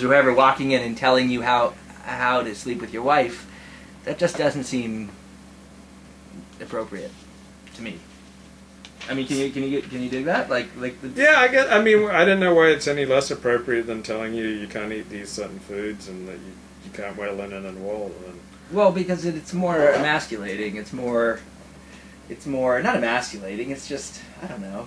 whoever walking in and telling you how to sleep with your wife, that just doesn't seem appropriate to me. I mean, can you dig that? Yeah, I guess. I mean, I don't know why it's any less appropriate than telling you you can't eat these certain foods and that you can't wear linen and wool. Well, because it's more emasculating. It's more not emasculating. It's just, I don't know.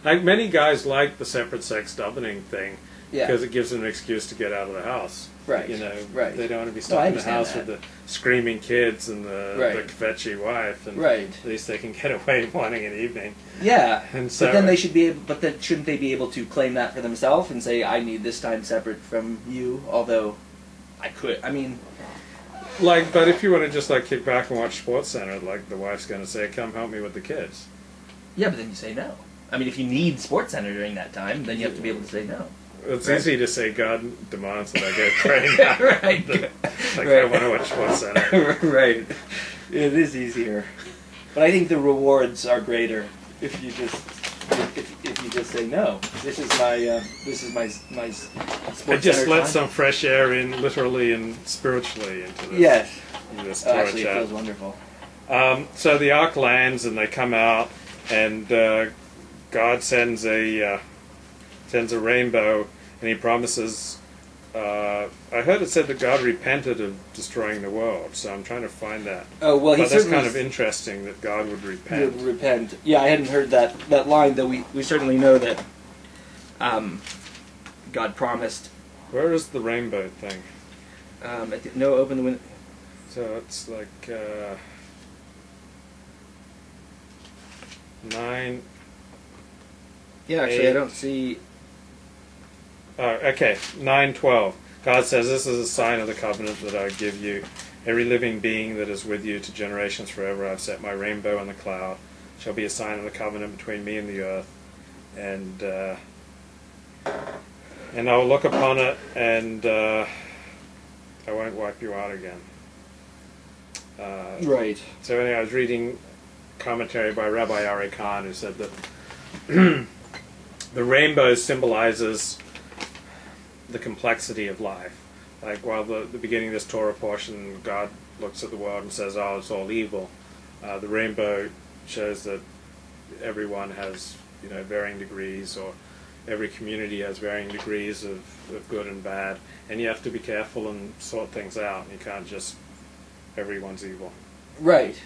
Like many guys like the separate sex doubling thing Yeah. because it gives them an excuse to get out of the house. Right. You know, Right. they don't want to be stuck in the house that. with the screaming kids and the kvetchy wife, and Right. at least they can get away morning and evening. Yeah. And so, but then they should be able, but then shouldn't they be able to claim that for themselves and say, I need this time separate from you, although I could, I mean... Like, but if you want to just like kick back and watch SportsCenter, like the wife's going to say, come help me with the kids. Yeah, but then you say no. I mean, if you need SportsCenter during that time, then you have to be able to say no. It's easy to say God demands that I get trained out. Right. Like, I want to watch SportsCenter. Right. It is easier. But I think the rewards are greater if you just say no. This is my SportsCenter I just let time. some fresh air in, literally and spiritually, into this. Yes. In this Torah Actually, chat. it feels wonderful. So the ark lands and they come out, and God sends a rainbow, and He promises. I heard it said that God repented of destroying the world, so I'm trying to find that. Oh well, but that's kind of interesting that God would repent. Repent. Yeah, I hadn't heard that line, though. We certainly know that God promised. Where is the rainbow thing? Open the window. So it's like 9. Yeah, actually, 8. I don't see. Okay, 9:12. God says, "This is a sign of the covenant that I give you. Every living being that is with you to generations forever. I've set my rainbow in the cloud. Shall be a sign of the covenant between me and the earth. And I will look upon it, and I won't wipe you out again." Right. So anyway, I was reading commentary by Rabbi Ari Khan, who said that the rainbow symbolizes the complexity of life. Like, while the beginning of this Torah portion, God looks at the world and says, "Oh, it's all evil." The rainbow shows that everyone has, varying degrees, or every community has varying degrees of good and bad, and you have to be careful and sort things out. You can't just everyone's evil. Right.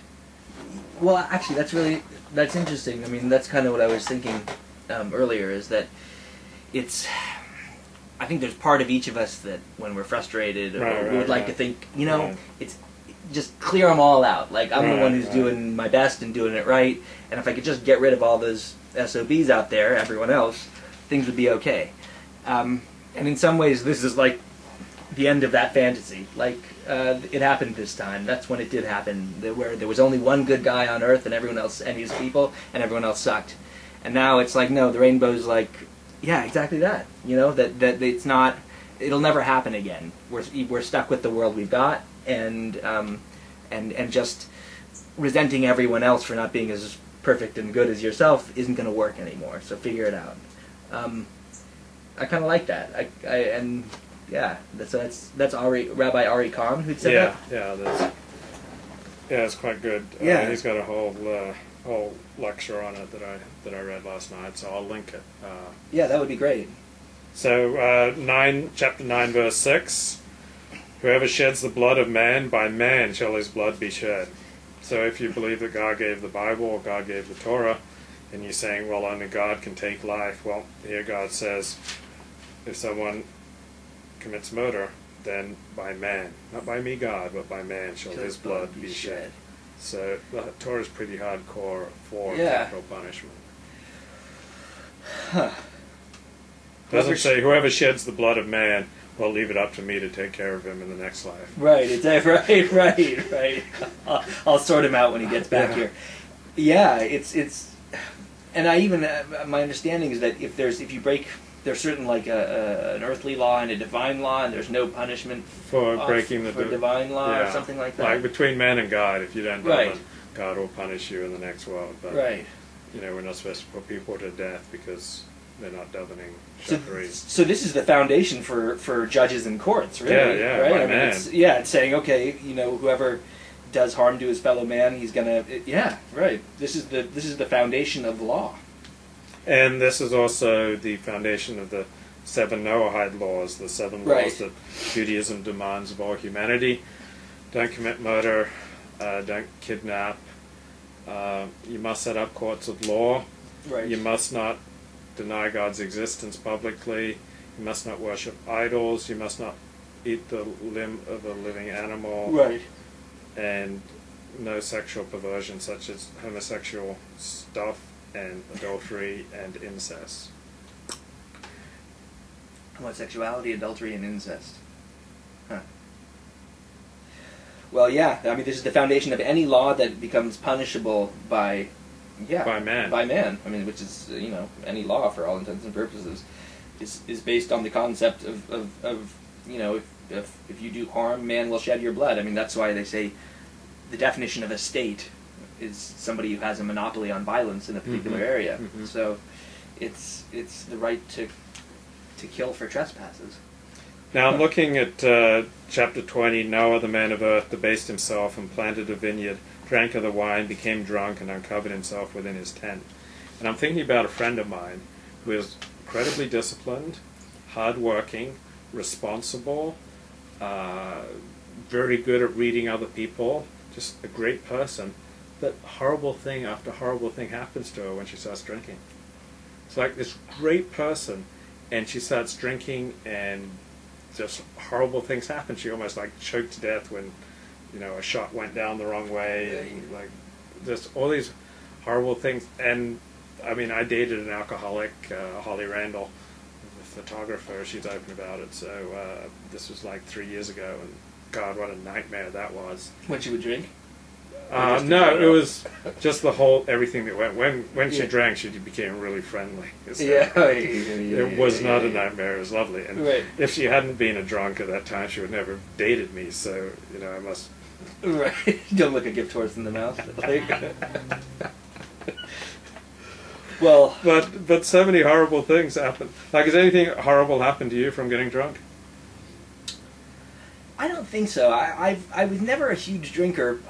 Well, actually, that's interesting. I mean, that's kind of what I was thinking earlier. Is that I think there's part of each of us that when we're frustrated, we would like to think, it's just clear them all out. Like, I'm the one who's doing my best and doing it right, and if I could just get rid of all those SOBs out there, everyone else, things would be okay. And in some ways, this is like the end of that fantasy. Like, it happened this time. That's when it did happen, where there was only one good guy on Earth and everyone else, and his people, and everyone else sucked. And now it's like, no, the rainbow's like, yeah, exactly that. That it's not. It'll never happen again. We're stuck with the world we've got, and just resenting everyone else for not being as perfect and good as yourself isn't going to work anymore. So figure it out. I kind of like that. That's Rabbi Ari Khan who said that. Yeah, it's quite good. Yeah, he's got a whole lecture on it that I read last night, so I'll link it. Yeah, that would be great. So chapter 9, verse 6. Whoever sheds the blood of man, by man shall his blood be shed. So if you believe that God gave the Bible or God gave the Torah, and you're saying, well, only God can take life, well, here God says, if someone commits murder, then by man, not by me God, but by man shall his blood be shed. So the Torah is pretty hardcore for capital punishment. Huh. Doesn't say whoever sheds the blood of man, well, leave it up to me to take care of him in the next life. Right. Right. I'll sort him out when he gets back here. Yeah, it's, and I even my understanding is that if you break. There's certain an earthly law and a divine law, and there's no punishment for breaking the divine law or something like that. Like between man and God, if you don't do it, God will punish you in the next world. But we're not supposed to put people to death because they're not davening So, shacharit. so this is the foundation for judges and courts, really. Yeah, right? my I mean, man. it's saying, okay, whoever does harm to his fellow man, he's gonna. Right. This is the foundation of law. And this is also the foundation of the 7 Noahide laws, the 7 laws that Judaism demands of all humanity. Don't commit murder, don't kidnap, you must set up courts of law, Right. you must not deny God's existence publicly, you must not worship idols, you must not eat the limb of a living animal, Right. and no sexual perversion such as homosexual stuff and adultery and incest. Homosexuality, adultery, and incest. Huh. Well, yeah. I mean, this is the foundation of any law that becomes punishable by man. By man. I mean, which is any law for all intents and purposes is based on the concept of if you do harm, man will shed your blood. I mean, that's why they say the definition of a state is somebody who has a monopoly on violence in a particular area. Mm-hmm. So it's the right to kill for trespasses. Now I'm looking at chapter 20, Noah, the man of earth, debased himself and planted a vineyard, drank of the wine, became drunk, and uncovered himself within his tent. And I'm thinking about a friend of mine who is incredibly disciplined, hardworking, responsible, very good at reading other people, just a great person. But horrible thing after horrible thing happens to her when she starts drinking. It's like this great person, and she starts drinking, and just horrible things happen. She almost choked to death when, a shot went down the wrong way, and just all these horrible things. And I mean, I dated an alcoholic, Holly Randall, the photographer. She's open about it. So this was 3 years ago, and God, what a nightmare that was. When she would drink? No, it was just everything that went. When she drank, she became really friendly. So it was not a nightmare. It was lovely. And if she hadn't been a drunk at that time, she would never have dated me. So, I must... Right. Don't look a gift horse in the mouth. Well... But so many horrible things happen. Has anything horrible happened to you from getting drunk? I don't think so. I was never a huge drinker.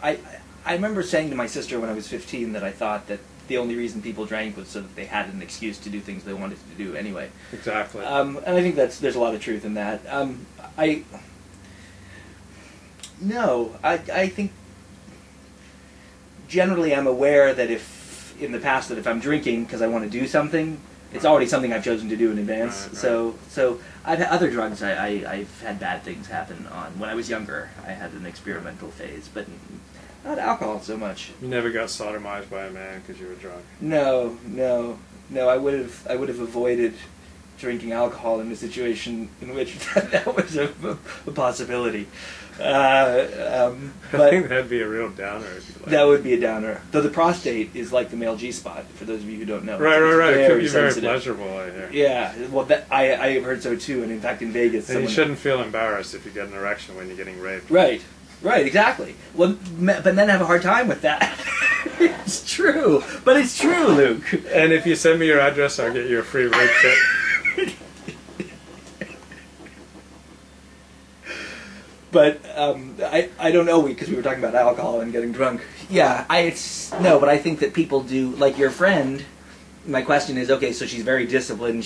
I remember saying to my sister when I was 15 that I thought that the only reason people drank was so that they had an excuse to do things they wanted to do anyway. Exactly. And I think there's a lot of truth in that. I think generally I'm aware that if I'm drinking because I want to do something, it's already something I've chosen to do in advance. Right. So I've had other drugs. I've had bad things happen on. When I was younger, I had an experimental phase, but not alcohol so much. You never got sodomized by a man because you were drunk? No. I would have avoided drinking alcohol in a situation in which that was a possibility. I think that'd be a real downer. That would be a downer. Though the prostate is like the male G-spot, for those of you who don't know. Right. It could be very sensitive. pleasurable, I hear. Yeah, well, I have heard so too, and in fact in Vegas... And you shouldn't feel embarrassed if you get an erection when you're getting raped. Right, exactly. Well, but then have a hard time with that. It's true, but it's true, Luke. And if you send me your address, I'll get you a free rape kit. But I don't know, because we were talking about alcohol and getting drunk. Yeah, but I think that people do, like your friend. My question is, okay, so she's very disciplined,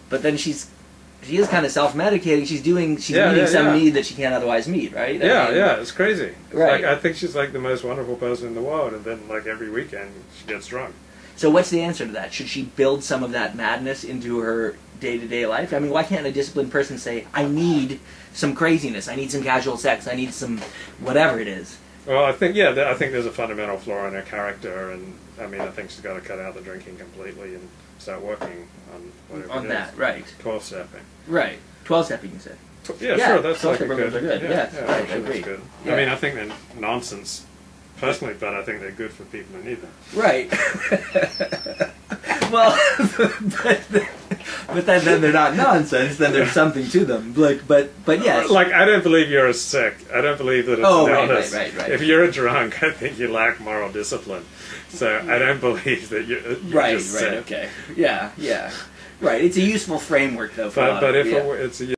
but then she is kind of self-medicating. She's meeting some need that she can't otherwise meet, right? It's crazy. Right. I think she's the most wonderful person in the world, and then every weekend she gets drunk. So what's the answer to that? Should she build some of that madness into her day-to-day life? I mean, why can't a disciplined person say, I need some craziness, I need some casual sex, I need some whatever it is? Well, I think there's a fundamental flaw in her character, and I think she's got to cut out the drinking completely and start working on whatever on that, right? 12-stepping. Right. 12-stepping, you said. Sure. That's a good. Are good. Yes, right. I agree. Good. Yeah. I mean, I think they're nonsense personally, but I think they're good for people who need them. Right. Well, but then they're not nonsense. Then there's something to them. But yes. I don't believe you're sick. I don't believe that it's an illness. Right. If you're a drunk, I think you lack moral discipline. So I don't believe that you're just sick. Okay. Yeah. Right. It's a useful framework, though. For but if yeah. it's a